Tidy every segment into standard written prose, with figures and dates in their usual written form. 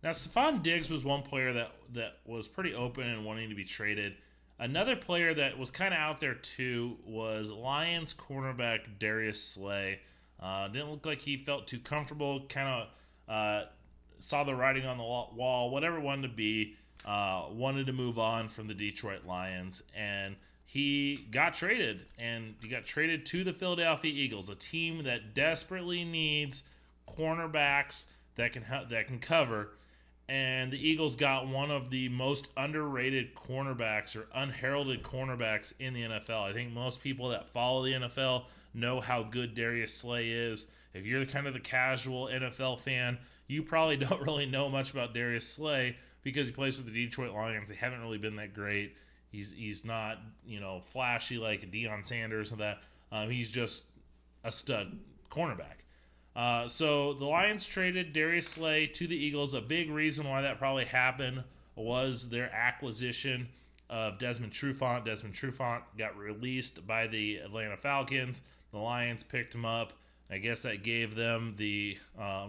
Now, Stephon Diggs was one player that was pretty open and wanting to be traded. Another player that was kind of out there too was Lions cornerback Darius Slay. Didn't look like he felt too comfortable. Kind of saw the writing on the wall, whatever it wanted to be. Wanted to move on from the Detroit Lions, and he got traded. And he got traded to the Philadelphia Eagles, a team that desperately needs cornerbacks that can cover. And the Eagles got one of the most underrated cornerbacks or unheralded cornerbacks in the NFL. I think most people that follow the NFL know how good Darius Slay is. If you're kind of the casual NFL fan, you probably don't really know much about Darius Slay because he plays for the Detroit Lions. They haven't really been that great. He's not, flashy like Deion Sanders and that. He's just a stud cornerback. So the Lions traded Darius Slay to the Eagles. A big reason why that probably happened was their acquisition of Desmond Trufant. Desmond Trufant got released by the Atlanta Falcons. The Lions picked him up. I guess that gave them the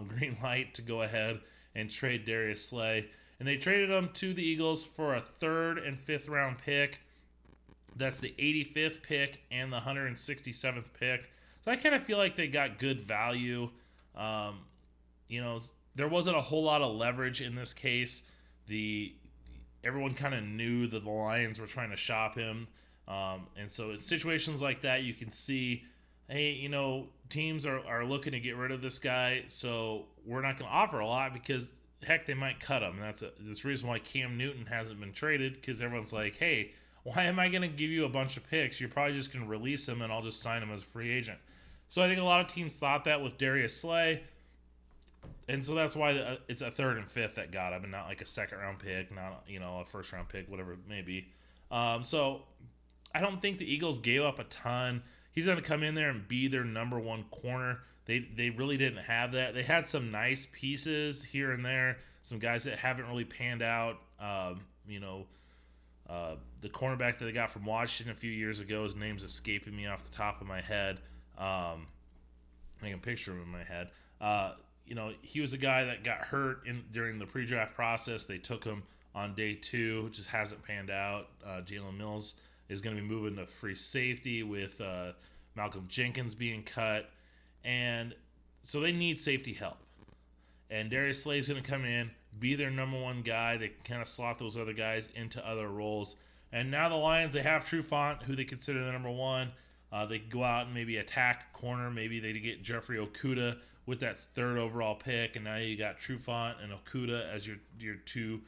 green light to go ahead and trade Darius Slay. And they traded him to the Eagles for a 3rd and 5th round pick. That's the 85th pick and the 167th pick. So I kind of feel like they got good value. There wasn't a whole lot of leverage in this case. Everyone kind of knew that the Lions were trying to shop him. And so in situations like that, you can see, hey, teams are looking to get rid of this guy, so we're not going to offer a lot because, heck, they might cut him. And that's the reason why Cam Newton hasn't been traded, because everyone's like, hey, why am I going to give you a bunch of picks? You're probably just going to release him and I'll just sign him as a free agent. So I think a lot of teams thought that with Darius Slay. And so that's why it's a 3rd and 5th that got him and not like a 2nd round pick, not, a 1st round pick, whatever it may be. So I don't think the Eagles gave up a ton. He's going to come in there and be their number one corner. They really didn't have that. They had some nice pieces here and there, some guys that haven't really panned out. The cornerback that they got from Washington a few years ago, his name's escaping me off the top of my head. I can picture him in my head. He was a guy that got hurt during the pre-draft process. They took him on day 2, just hasn't panned out. Jalen Mills is going to be moving to free safety with Malcolm Jenkins being cut. And so they need safety help. And Darius Slay is going to come in, be their number one guy. They can kind of slot those other guys into other roles. And now the Lions, they have Trufant, who they consider the number one. They can go out and maybe attack corner. Maybe they get Jeffrey Okudah with that 3rd overall pick. And now you got Trufant and Okudah as your 2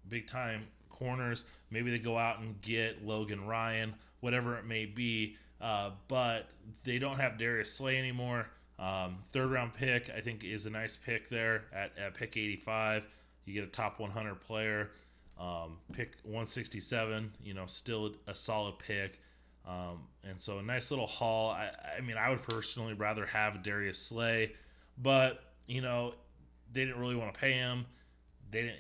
big-time corners. Maybe they go out and get Logan Ryan, whatever it may be. But they don't have Darius Slay anymore. 3rd round pick, I think, is a nice pick there at pick 85. You get a top 100 player. Pick 167, still a solid pick. And so a nice little haul. I would personally rather have Darius Slay, but, they didn't really want to pay him. They didn't,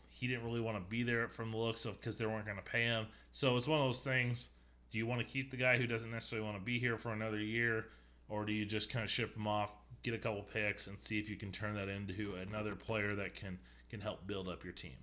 he didn't really want to be there from the looks of, because they weren't going to pay him. So it's one of those things. Do you want to keep the guy who doesn't necessarily want to be here for another year, or do you just kind of ship him off, get a couple picks, and see if you can turn that into another player that can help build up your team?